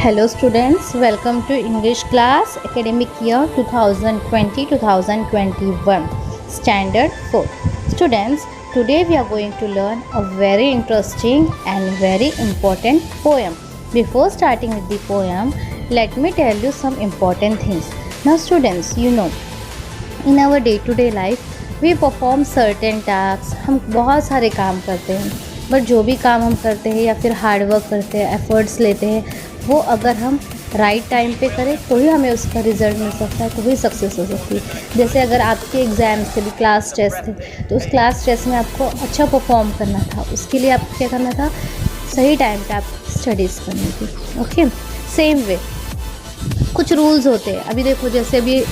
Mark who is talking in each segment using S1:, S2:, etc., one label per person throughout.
S1: Hello students, welcome to English class academic year 2020-2021 Standard 4. Students, today we are going to learn a very interesting and very important poem. Before starting with the poem, let me tell you some important things. Now students, you know, in our day-to-day life we perform certain tasks. हम बहुत सारे काम करते हैं, but जो भी काम हम करते हैं या फिर हार्ड वर्क करते हैं, एफर्ट्स लेते हैं, वो अगर हम राइट टाइम पे करें तो ही हमें उसका रिज़ल्ट मिल सकता है, तो ही सक्सेस हो सकती है। जैसे अगर आपके एग्ज़ाम्स थे, भी क्लास टेस्ट थे, तो उस क्लास टेस्ट में आपको अच्छा परफॉर्म करना था, उसके लिए आपको क्या करना था, सही टाइम पे आप स्टडीज़ करनी थी। ओके, सेम वे कुछ रूल्स होते हैं। अभी देखो, जैसे अभी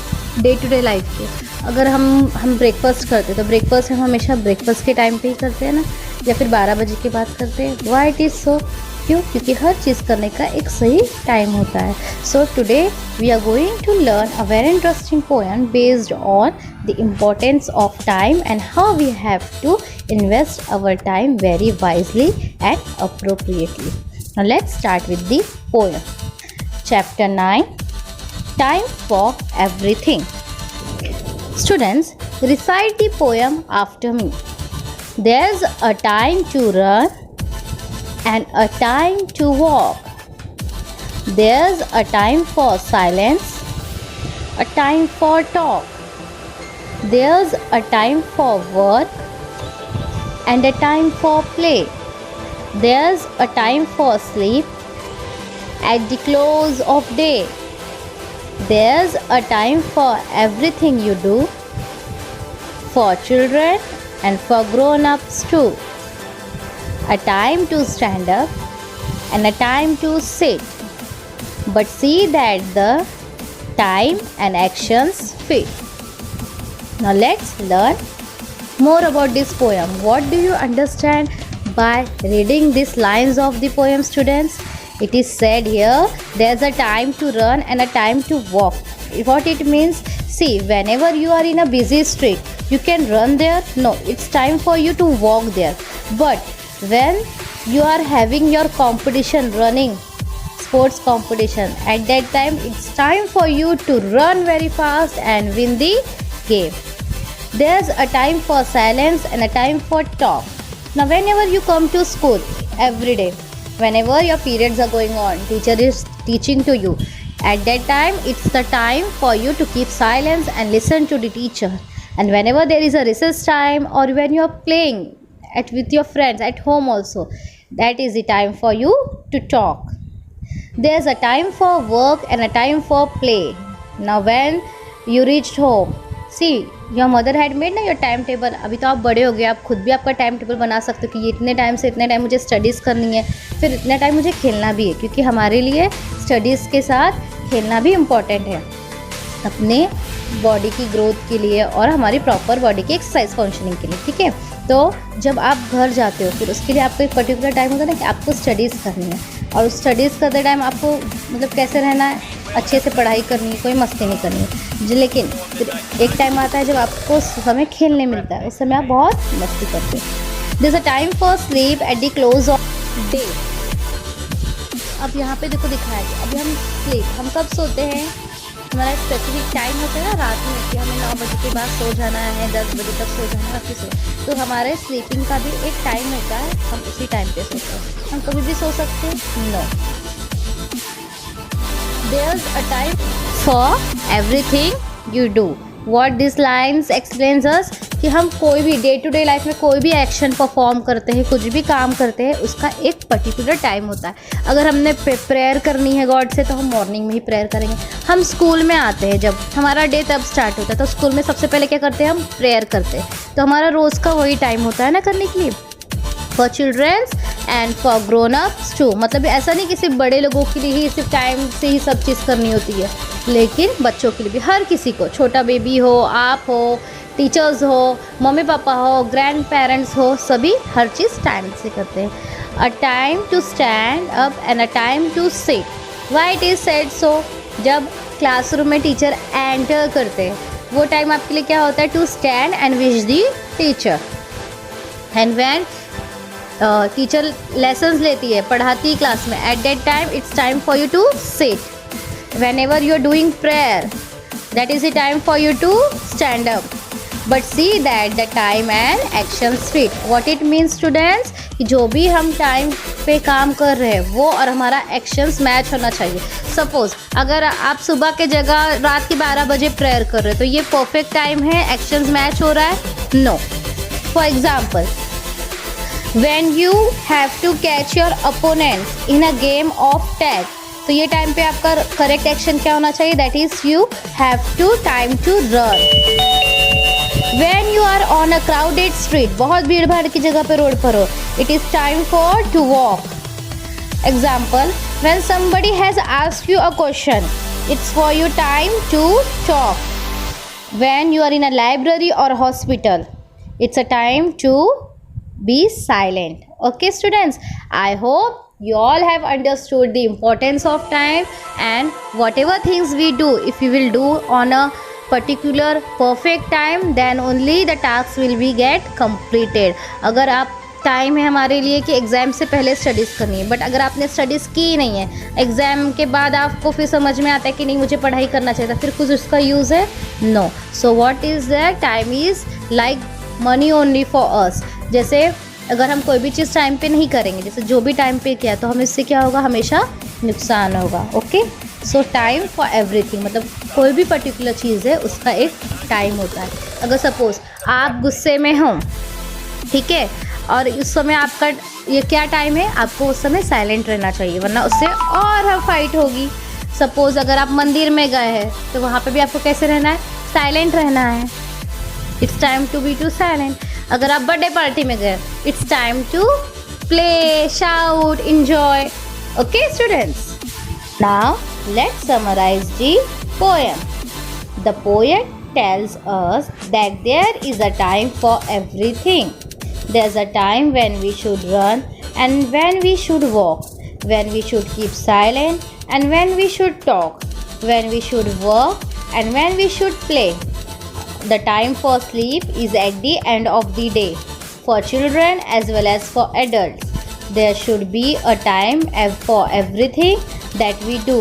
S1: डे टू डे लाइफ के अगर हम ब्रेकफास्ट करते हैं तो ब्रेकफास्ट हम हमेशा ब्रेकफास्ट के टाइम पे ही करते हैं ना, या फिर 12 बजे के बाद करते हैं। Y it is so? क्यों? क्योंकि हर चीज़ करने का एक सही टाइम होता है। So today we are going to learn a very interesting poem based on the importance of time and how we have to invest our time very wisely and appropriately. Now let's start with the poem. Chapter 9, Time for Everything. Students, recite the poem after me. There's a time to run and a time to walk. There's a time for silence, a time for talk. There's a time for work and a time for play. There's a time for sleep at the close of day. There's a time for everything you do, for children and for grown-ups too. A time to stand up and a time to sit. But see that the time and actions fit. Now let's learn more about this poem. What do you understand by reading these lines of the poem, students? It is said here, there's a time to run and a time to walk. What it means? See, whenever you are in a busy street, you can run there. No, it's time for you to walk there. But when you are having your competition running, sports competition, at that time it's time for you to run very fast and win the game. There's a time for silence and a time for talk. Now whenever you come to school every day, whenever your periods are going on, teacher is teaching to you, at that time it's the time for you to keep silence and listen to the teacher. And whenever there is a recess time or when you are playing with your friends at home also, that is the time for you to talk. There's a time for work and a time for play. Now when you reached home, see, your mother had made ना your time table. अभी तो आप बड़े हो गए, आप खुद भी आपका टाइम टेबल बना सकते हो कि ये इतने टाइम से इतने टाइम मुझे स्टडीज़ करनी है, फिर इतने टाइम मुझे खेलना भी है, क्योंकि हमारे लिए स्टडीज़ के साथ खेलना भी इम्पॉर्टेंट है अपने बॉडी की ग्रोथ के लिए और हमारी प्रॉपर बॉडी की एक्सरसाइज फंक्शनिंग के लिए। ठीक है, तो जब आप घर जाते हो फिर उसके लिए आपको एक पर्टिकुलर टाइम होता है ना कि आपको स्टडीज़ करनी है, और उस स्टडीज़ करते टाइम आपको मतलब कैसे रहना है, अच्छे से पढ़ाई करनी है, कोई मस्ती नहीं करनी है। लेकिन फिर एक टाइम आता है जब आपको समय खेलने मिलता है, उस समय आप बहुत मस्ती करते हैं। This a time for sleep at the close of day. अब यहाँ पे देखो दिखाया है, अभी हम स्लीप, हम कब सोते हैं, हमारा स्पेसिफिक टाइम होता है ना रात में कि हमें 9 बजे के बाद सो जाना है, 10 बजे तक सो जाना है वापस सो। तो हमारे स्लीपिंग का भी एक टाइम होता है, हम उसी टाइम पे सोते हैं। हम कभी भी सो सकते हैं? No. There's a time for everything you do. What these lines explains us कि हम कोई भी डे टू डे लाइफ में कोई भी एक्शन परफॉर्म करते हैं, कुछ भी काम करते हैं, उसका एक पर्टिकुलर टाइम होता है। अगर हमने प्रेयर करनी है गॉड से तो हम मॉर्निंग में ही प्रेयर करेंगे। हम स्कूल में आते हैं, जब हमारा डे तब स्टार्ट होता है, तो स्कूल में सबसे पहले क्या करते हैं, हम प्रेयर करते हैं। तो हमारा रोज़ का वही टाइम होता है ना करने के लिए। For childrens and for grown ups too, मतलब ऐसा नहीं कि सिर्फ बड़े लोगों के लिए ही सिर्फ टाइम से ही सब चीज़ करनी होती है, लेकिन बच्चों के लिए भी, हर किसी को, छोटा बेबी हो, आप हो, टीचर्स हो, मम्मी पापा हो, ग्रैंड पेरेंट्स हो, सभी हर चीज़ टाइम से करते हैं। A time to stand up and a time to sit. Why it is said so? जब क्लासरूम में टीचर एंटर करते हैं, वो टाइम आपके लिए क्या होता है, to stand and wish the teacher. And when teacher lessons लेती है, पढ़ाती है क्लास में, at that time it's time for you to sit. Whenever you are doing prayer, that is the time for you to stand up. But see that the time and actions fit. What it means students, कि जो भी हम time पे काम कर रहे हैं वो और हमारा एक्शंस मैच होना चाहिए. सपोज अगर आप सुबह के जगह रात के 12 बजे प्रेयर कर रहे हो तो ये परफेक्ट टाइम है, एक्शंस मैच हो रहा है? No. For example, when you have to catch your opponent in a game of tag, तो ये टाइम पे आपका करेक्ट एक्शन क्या होना चाहिए? That is you have to time to run. When you are on a crowded street, बहुत भीड़ भाड़ की जगह पे रोड पर हो, it is time for to walk. Example, when somebody has asked you a question, it's for you time to talk. When you are in a library or hospital, it's a time to be silent. Okay students, I hope you all have understood the importance of time, and whatever things we do, if we will do on a particular perfect time, then only the tasks will be get completed. अगर आप time है हमारे लिए कि exam से पहले studies करनी है, बट अगर आपने स्टडीज़ की नहीं है, एग्ज़ाम के बाद आपको फिर समझ में आता है कि नहीं मुझे पढ़ाई करना चाहिए था, फिर कुछ उसका यूज़ है? No. So what is that? Time is like money only for us. जैसे अगर हम कोई भी चीज़ टाइम पे नहीं करेंगे, जैसे जो भी टाइम पे किया, तो हमें इससे क्या होगा? हमेशा नुकसान होगा. Okay. So time for everything, मतलब कोई भी पर्टिकुलर चीज़ है उसका एक टाइम होता है. अगर सपोज़ आप गुस्से में हो, ठीक है, और उस समय आपका ये क्या टाइम है? आपको उस समय साइलेंट रहना चाहिए, वरना उससे और फाइट होगी. सपोज़ अगर आप मंदिर में गए हैं तो वहाँ पे भी आपको कैसे रहना है? साइलेंट रहना है. It's time to be to silent. अगर आप बर्थडे पार्टी में गए, it's time to play, shout, enjoy. Okay students, now let's summarize the poem. The poet tells us that there is a time for everything. There's a time when we should run and when we should walk, when we should keep silent and when we should talk, when we should work and when we should play. The time for sleep is at the end of the day, for children as well as for adults. There should be a time for everything that we do.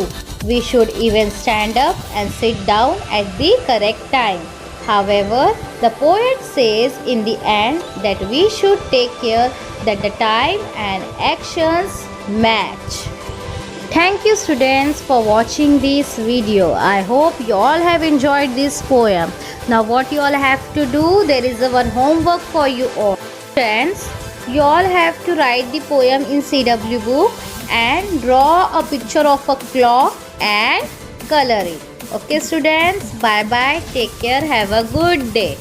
S1: We should even stand up and sit down at the correct time. However, the poet says in the end that we should take care that the time and actions match. Thank you students for watching this video. I hope you all have enjoyed this poem. Now what you all have to do, there is one homework for you all. Friends, you all have to write the poem in CW book and draw a picture of a clock and color it. Okay students, bye bye, take care, have a good day.